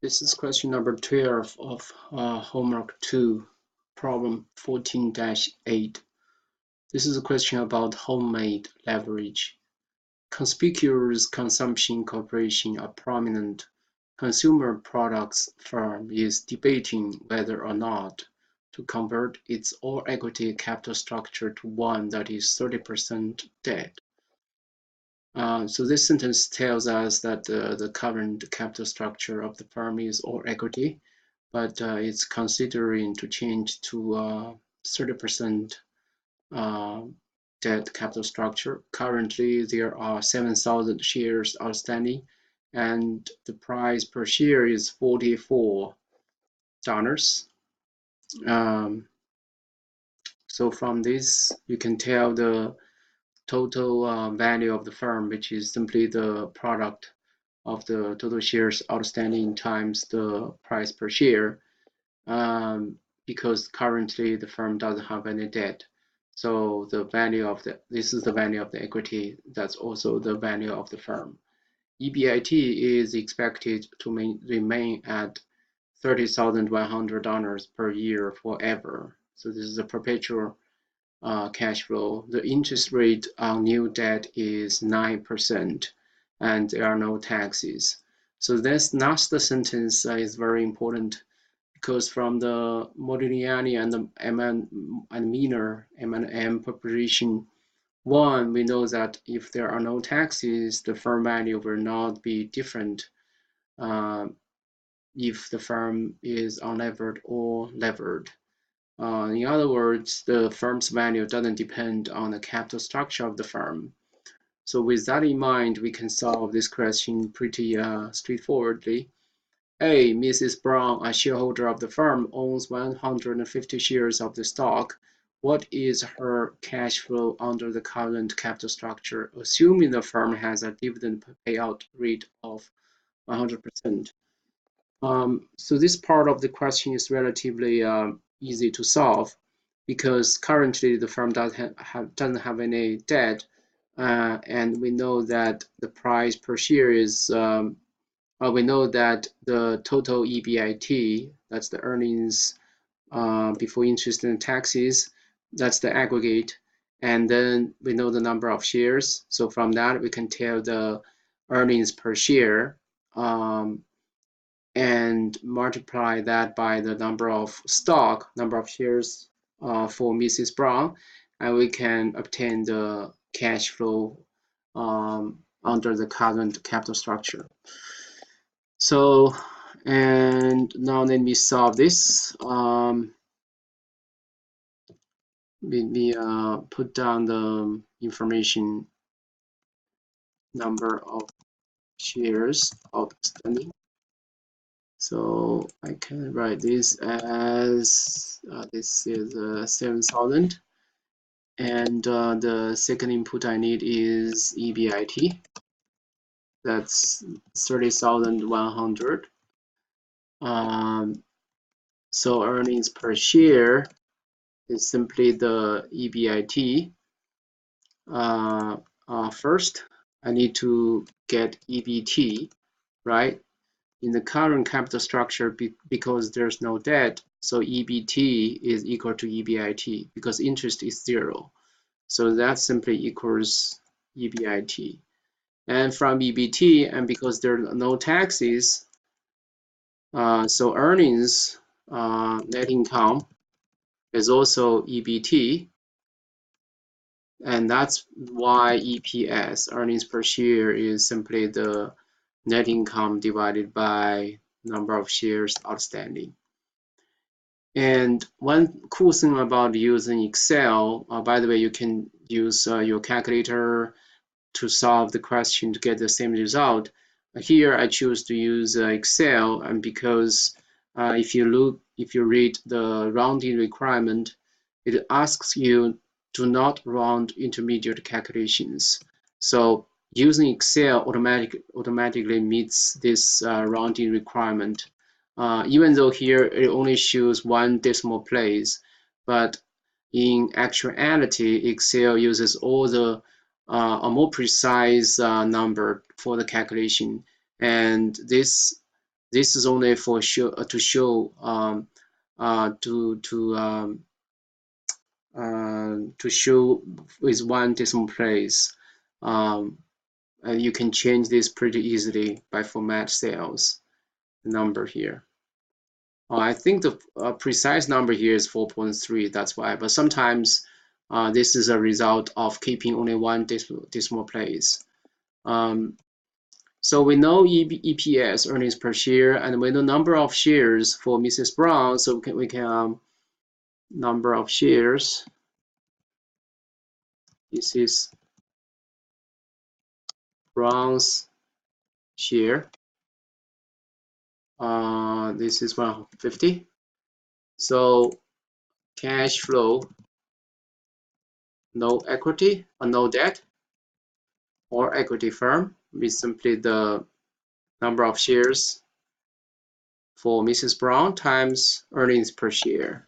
This is question number 12 of homework 2, problem 14-8. This is a question about homemade leverage. Conspicuous Consumption Corporation, a prominent consumer products firm, is debating whether or not to convert its all-equity capital structure to one that is 30% debt. So this sentence tells us that the current capital structure of the firm is all equity, but it's considering to change to 30% debt capital structure. Currently, there are 7,000 shares outstanding, and the price per share is $44. So from this, you can tell the total value of the firm, which is simply the product of the total shares outstanding times the price per share, because currently the firm doesn't have any debt. So the value of this is the value of the equity. That's also the value of the firm. EBIT is expected to remain at $30,100 per year forever. So this is a perpetual cash flow. The interest rate on new debt is 9%, and there are no taxes. So this last sentence is very important, because from the Modigliani and the M&M Proposition I, we know that if there are no taxes, the firm value will not be different if the firm is unlevered or levered. In other words, the firm's value doesn't depend on the capital structure of the firm. So with that in mind, we can solve this question pretty straightforwardly. A. Mrs. Brown, a shareholder of the firm, owns 150 shares of the stock. What is her cash flow under the current capital structure, assuming the firm has a dividend payout rate of 100%? So this part of the question is relatively easy to solve, because currently the firm doesn't have any debt, and we know that the price per share is we know that the total EBIT, that's the earnings before interest and taxes, that's the aggregate, and then we know the number of shares. So from that we can tell the earnings per share, and multiply that by the number of shares for Mrs. Brown, and we can obtain the cash flow under the current capital structure. So, and now let me solve this. Let me put down the information: number of shares outstanding. So I can write this as this is 7,000, and the second input I need is EBIT. That's 30,100. So earnings per share is simply the EBIT. First, I need to get EBT, right? In the current capital structure, because there's no debt, so EBT is equal to EBIT, because interest is 0. So that simply equals EBIT. And from EBT, and because there are no taxes, so earnings, net income, is also EBT. And that's why EPS, earnings per share, is simply the net income divided by number of shares outstanding. And one cool thing about using Excel, by the way, you can use your calculator to solve the question to get the same result. Here I choose to use Excel, and because if you read the rounding requirement, it asks you to not round intermediate calculations. So using Excel automatically meets this rounding requirement, even though here it only shows 1 decimal place, but in actuality, Excel uses all the a more precise number for the calculation, and this This is only for to show to show with one decimal place. And you can change this pretty easily by format cells. The number here. I think the precise number here is 4.3. That's why. But sometimes this is a result of keeping only one decimal place. So we know EPS, earnings per share, and we know number of shares for Mrs. Brown. So we can number of shares. This is Brown's share. This is 150. So cash flow, no equity or no debt, or equity firm is simply the number of shares for Mrs. Brown times earnings per share.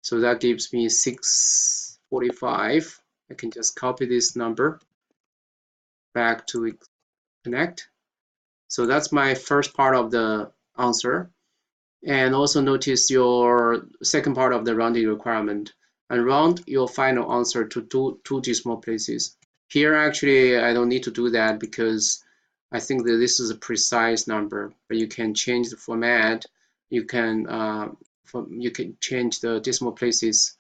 So that gives me 645. I can just copy this number back to connect. So that's my first part of the answer. And also notice your second part of the rounding requirement, and round your final answer to two decimal places. Here, actually, I don't need to do that because I think that this is a precise number, but you can change the format. You can change the decimal places,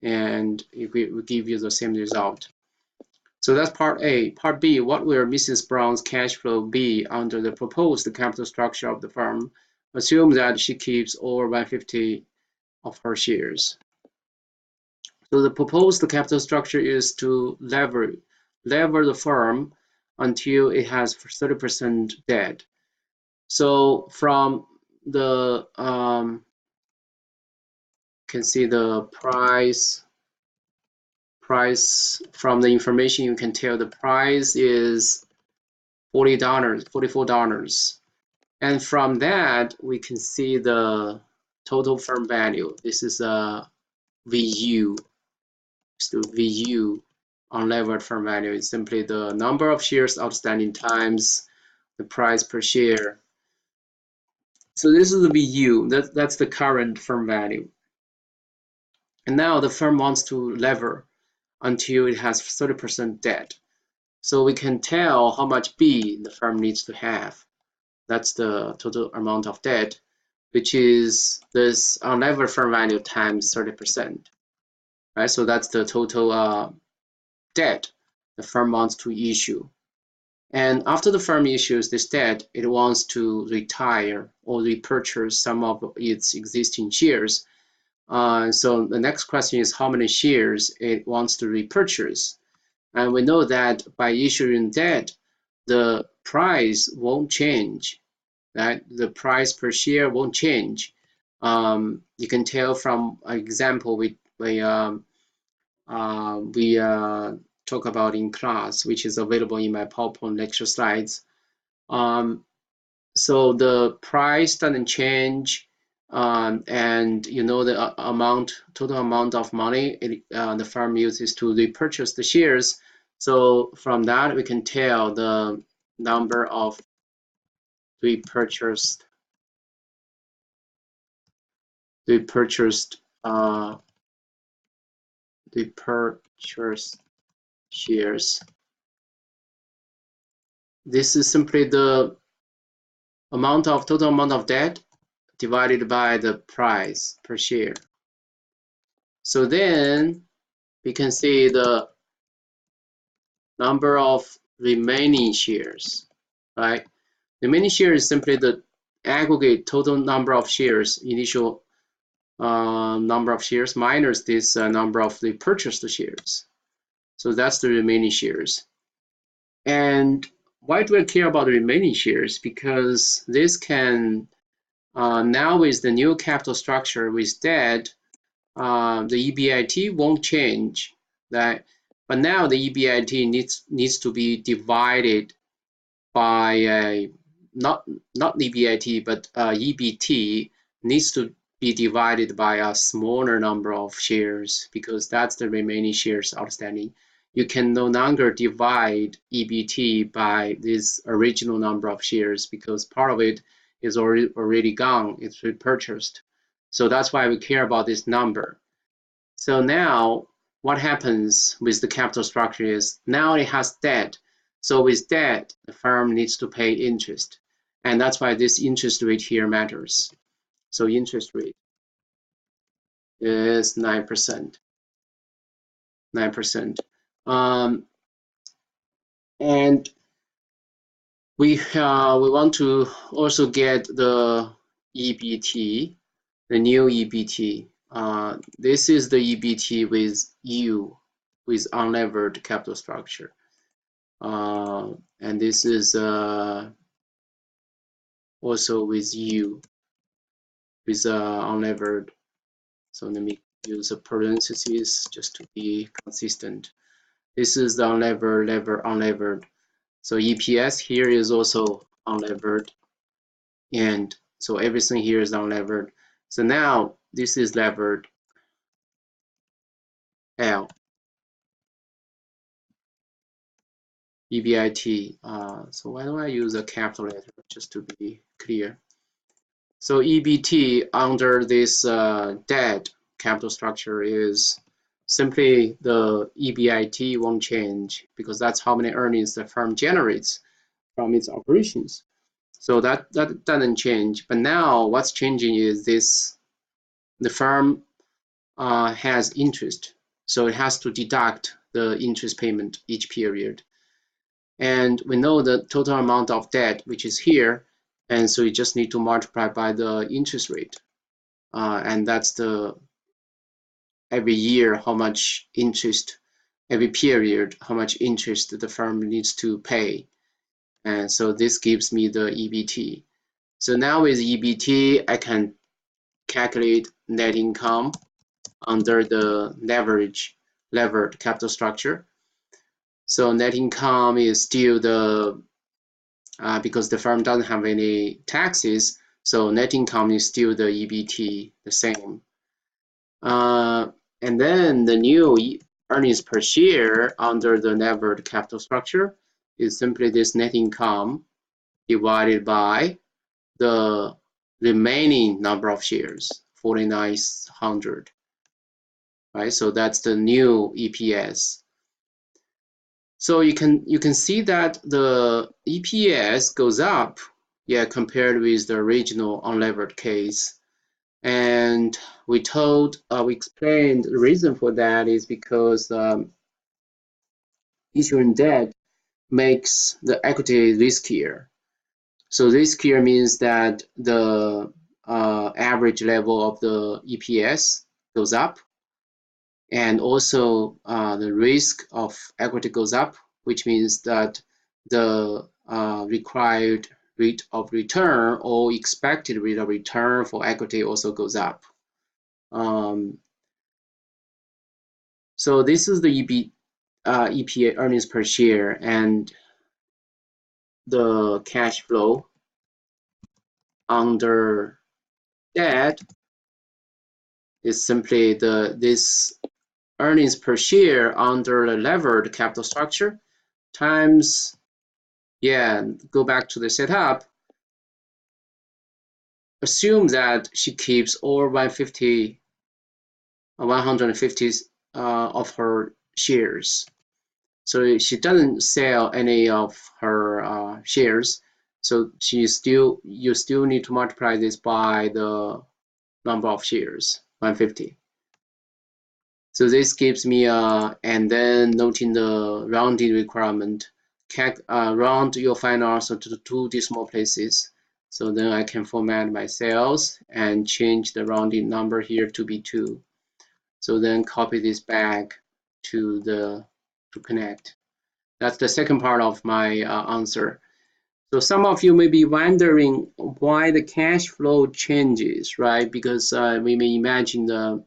and it will give you the same result. So that's part A. Part B, what will Mrs. Brown's cash flow be under the proposed capital structure of the firm? Assume that she keeps all 150 of her shares. So the proposed capital structure is to lever the firm until it has 30% debt. So from the can see the price from the information. You can tell the price is $44. And from that, we can see the total firm value. This is a VU. So VU, unlevered firm value, is simply the number of shares outstanding times the price per share. So this is the VU. That's the current firm value. And now the firm wants to lever until it has 30% debt. So we can tell how much B the firm needs to have. That's the total amount of debt, which is this unlevered firm value times 30%. Right? So that's the total debt the firm wants to issue. And after the firm issues this debt, it wants to retire or repurchase some of its existing shares. So the next question is how many shares it wants to repurchase. And we know that by issuing debt, the price won't change. Right? The price per share won't change. You can tell from an example we talk about in class, which is available in my PowerPoint lecture slides. So the price doesn't change, and you know the total amount of money the firm uses to repurchase the shares. So from that we can tell the number of repurchased shares. This is simply the total amount of debt divided by the price per share. So then we can see the number of remaining shares, right? Remaining shares is simply the aggregate total number of shares, initial number of shares minus this number of the purchased shares. So that's the remaining shares. And why do I care about the remaining shares? Because this can, now with the new capital structure with debt, the EBIT won't change. But now the EBIT needs to be divided by not EBIT, but EBT needs to be divided by a smaller number of shares because that's the remaining shares outstanding. You can no longer divide EBT by this original number of shares because part of it is already gone. It's repurchased. So that's why we care about this number. So now what happens with the capital structure is now it has debt. So with debt, the firm needs to pay interest. And that's why this interest rate here matters. So interest rate is 9%. 9%. And we want to also get the EBT, the new EBT. This is the EBT with U, with unlevered capital structure. And this is also with U, with unlevered. So let me use a parentheses just to be consistent. This is the unlevered, unlevered. So EPS here is also unlevered. And so everything here is unlevered. So now this is levered L. EBIT. So why don't I use a capital letter just to be clear? So EBT under this debt capital structure is simply the EBIT won't change because that's how many earnings the firm generates from its operations. So that doesn't change. But now what's changing is this: the firm has interest, so it has to deduct the interest payment each period. And we know the total amount of debt, which is here, and so you just need to multiply by the interest rate. And that's the every year how much interest, every period how much interest the firm needs to pay. And so this gives me the EBT. So now with EBT, I can calculate net income under the levered capital structure. So net income is still the, because the firm doesn't have any taxes, so net income is still the EBT, the same. And then the new earnings per share under the levered capital structure is simply this net income divided by the remaining number of shares, 4,900, right? So that's the new EPS. So you can see that the EPS goes up, yeah, compared with the original unlevered case. And we explained the reason for that is because issuing debt makes the equity riskier. So riskier means that the average level of the EPS goes up, and also the risk of equity goes up, which means that the required rate of return or expected rate of return for equity also goes up. So this is the EPA earnings per share, and the cash flow under debt is simply this earnings per share under the levered capital structure times, yeah, go back to the setup. Assume that she keeps all 150 of her shares. So she doesn't sell any of her shares. So you still need to multiply this by the number of shares, 150. So this gives me and then noting the rounding requirement, round your final answer to 2 decimal places. So then I can format my cells and change the rounding number here to be 2. So then copy this back to connect. That's the second part of my answer. So some of you may be wondering why the cash flow changes, right? Because we may imagine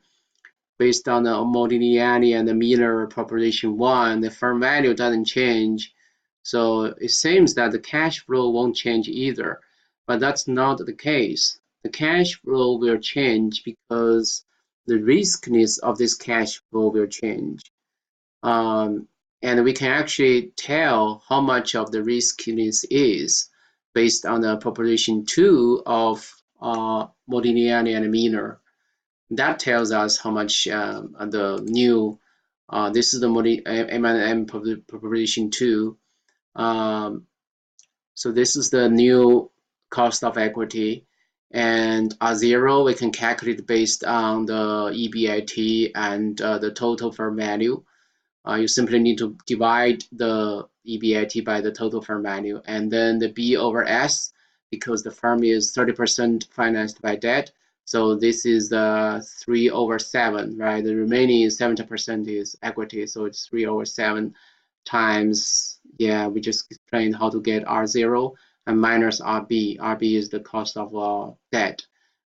based on the Modigliani and the Miller Proposition I, the firm value doesn't change. So it seems that the cash flow won't change either, but that's not the case. The cash flow will change because the riskiness of this cash flow will change. And we can actually tell how much of the riskiness is based on the Proposition II of Modigliani and Miner. That tells us how much the new, this is the M&M Proposition II. So this is the new cost of equity, and R0 we can calculate based on the EBIT and the total fair value. You simply need to divide the EBIT by the total fair value, and then the B over S, because the firm is 30% financed by debt. So this is 3 over 7, right? The remaining 70% is equity, so it's 3 over 7 times, yeah, we just explained how to get R0 and minus RB. RB is the cost of debt,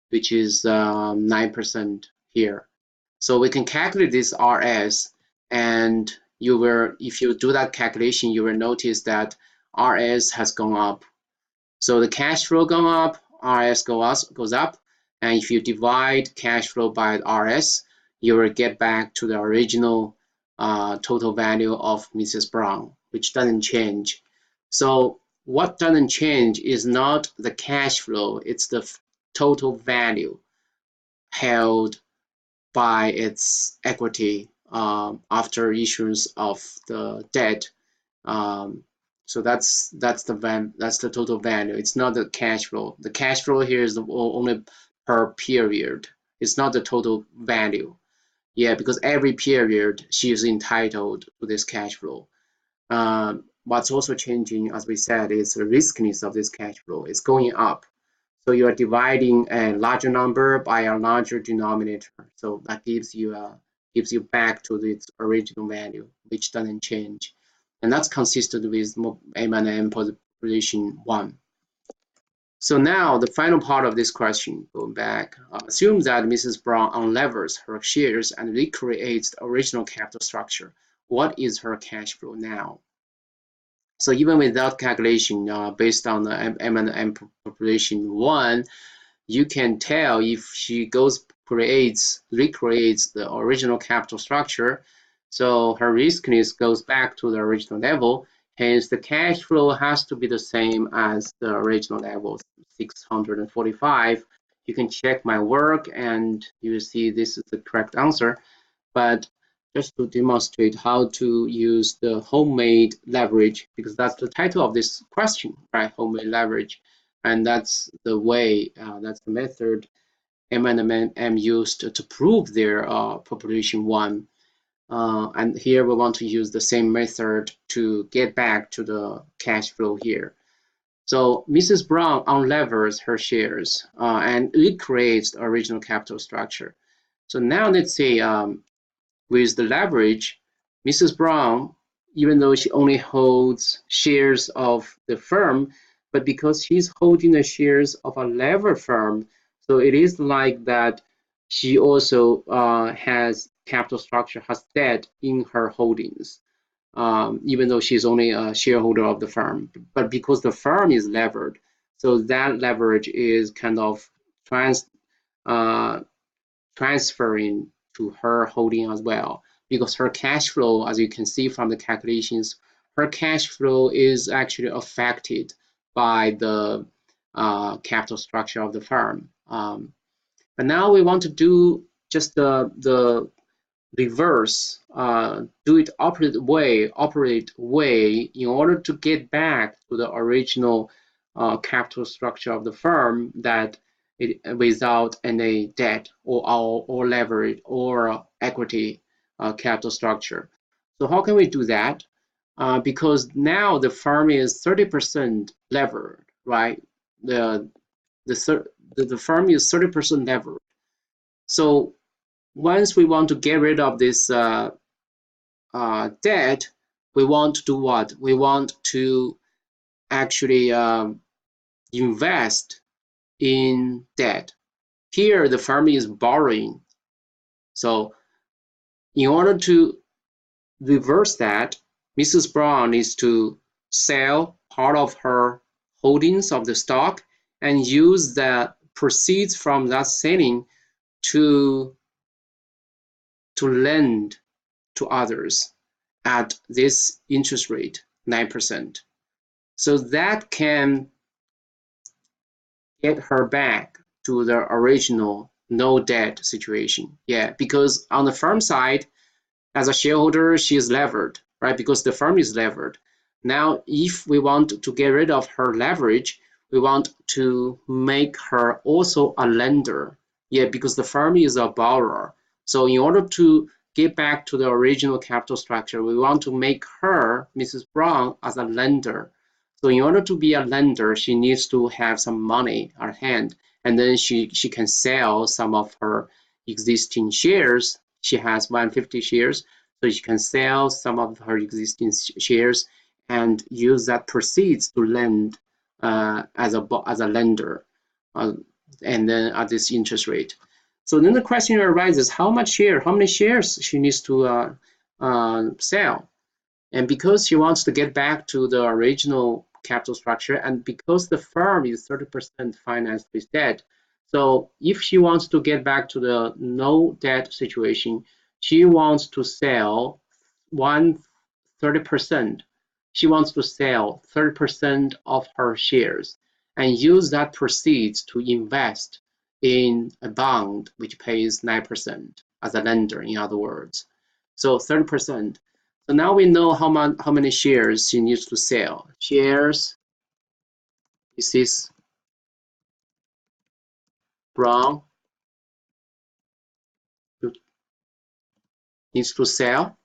which is 9% here. So we can calculate this RS, and you will, if you do that calculation, you will notice that RS has gone up. So the cash flow gone up, RS goes up, and if you divide cash flow by RS, you will get back to the original total value of Mrs. Brown, which doesn't change. So what doesn't change is not the cash flow, it's the total value held by its equity after issuance of the debt. So that's the total value. It's not the cash flow. The cash flow here is only per period. It's not the total value. Yeah, because every period she is entitled to this cash flow. What's also changing, as we said, is the riskiness of this cash flow. It's going up. So you are dividing a larger number by a larger denominator. So that gives you back to its original value, which doesn't change. And that's consistent with M&M Proposition I. So now the final part of this question, going back, assume that Mrs. Brown unlevers her shares and recreates the original capital structure. What is her cash flow now? So even without calculation, based on the M&M Proposition I, you can tell if she recreates the original capital structure. So her riskiness goes back to the original level. Hence, the cash flow has to be the same as the original level, 645. You can check my work and you will see this is the correct answer. But just to demonstrate how to use the homemade leverage, because that's the title of this question, right? Homemade leverage. And that's the way, that's the method M&M used to prove their Proposition I. And here we want to use the same method to get back to the cash flow here. So Mrs. Brown unlevers her shares and recreates the original capital structure. So now let's say with the leverage, Mrs. Brown, even though she only holds shares of the firm, but because she's holding the shares of a lever firm, so it is like that she also has capital structure, has debt in her holdings, even though she's only a shareholder of the firm. But because the firm is levered, so that leverage is kind of transferring to her holding as well, because her cash flow, as you can see from the calculations, her cash flow is actually affected by the capital structure of the firm. But now we want to do just the reverse, do it operate way in order to get back to the original capital structure of the firm, that without any debt or leverage or equity capital structure. So how can we do that? Because now the firm is 30% levered, right? The firm is 30% levered. So once we want to get rid of this debt, we want to do what? We want to actually invest in debt. Here, the firm is borrowing. So in order to reverse that, Mrs. Brown needs to sell part of her holdings of the stock and use the proceeds from that selling to lend to others at this interest rate, 9%. So that can get her back to the original no debt situation. Yeah, because on the firm side, as a shareholder, she is levered, right? Because the firm is levered. Now, if we want to get rid of her leverage, we want to make her also a lender. Yeah, because the firm is a borrower. So in order to get back to the original capital structure, we want to make her, Mrs. Brown, as a lender. So in order to be a lender, she needs to have some money at hand, and then she can sell some of her existing shares. She has 150 shares, so she can sell some of her existing shares and use that proceeds to lend as a lender, uh, and then at this interest rate. So then the question arises: how many shares she needs to sell? And because she wants to get back to the original capital structure, and because the firm is 30% financed with debt, so if she wants to get back to the no debt situation, she wants to sell 30%. She wants to sell 30% of her shares and use that proceeds to invest in a bond which pays 9% as a lender, in other words. So 30%. So now we know how many shares she needs to sell. Shares, this is Brown needs to sell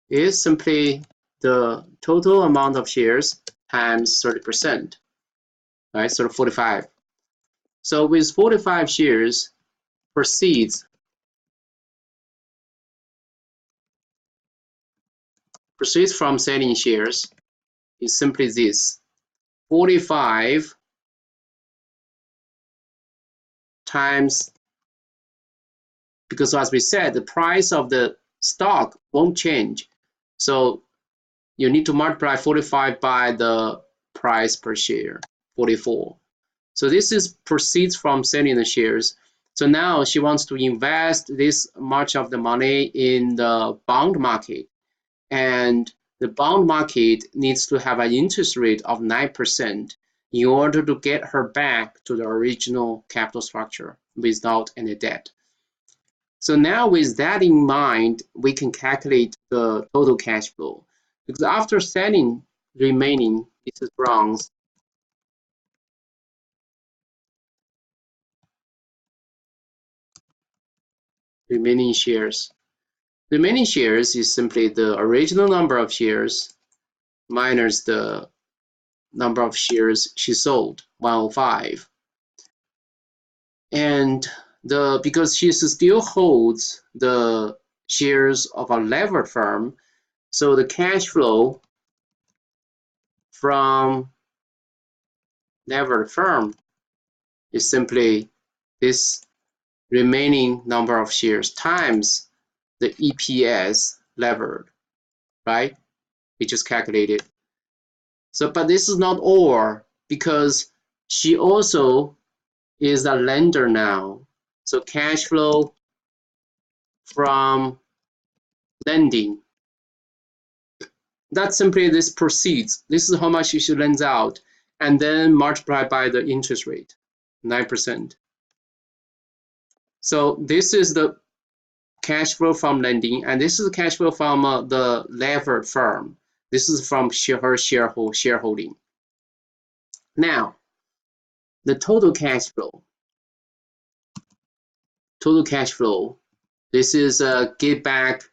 is simply the total amount of shares times 30%, right? So 45. So with 45 shares, proceeds from selling shares is simply this: 45 times, because as we said, the price of the stock won't change. So you need to multiply 45 by the price per share, 44. So this is proceeds from selling the shares. So now she wants to invest this much of the money in the bond market. And the bond market needs to have an interest rate of 9% in order to get her back to the original capital structure without any debt. So now with that in mind, we can calculate the total cash flow. Because after selling remaining, this is Brown's remaining shares. Remaining shares is simply the original number of shares minus the number of shares she sold, 105. And because she still holds the shares of a levered firm, so the cash flow from levered firm is simply this remaining number of shares times the EPS levered, right? We just calculated. So, but this is not all, because she also is a lender now. So cash flow from lending, that's simply this proceeds. This is how much she lends out, and then multiply by the interest rate, 9%. So this is the cash flow from lending, and this is the cash flow from the levered firm. This is from her shareholding. Now, the total cash flow. Total cash flow. This is get back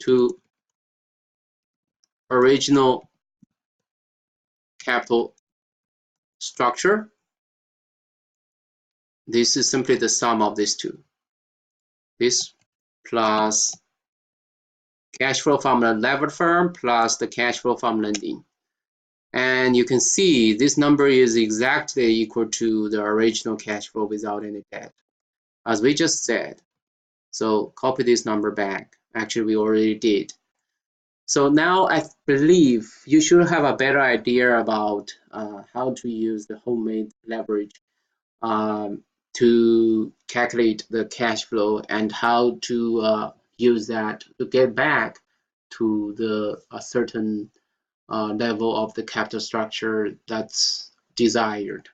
to original capital structure. This is simply the sum of these two. This plus cash flow from the levered firm plus the cash flow from lending. And you can see this number is exactly equal to the original cash flow without any debt, as we just said. So copy this number back. Actually, we already did. So now I believe you should have a better idea about how to use the homemade leverage to calculate the cash flow and how to use that to get back to a certain level of the capital structure that's desired.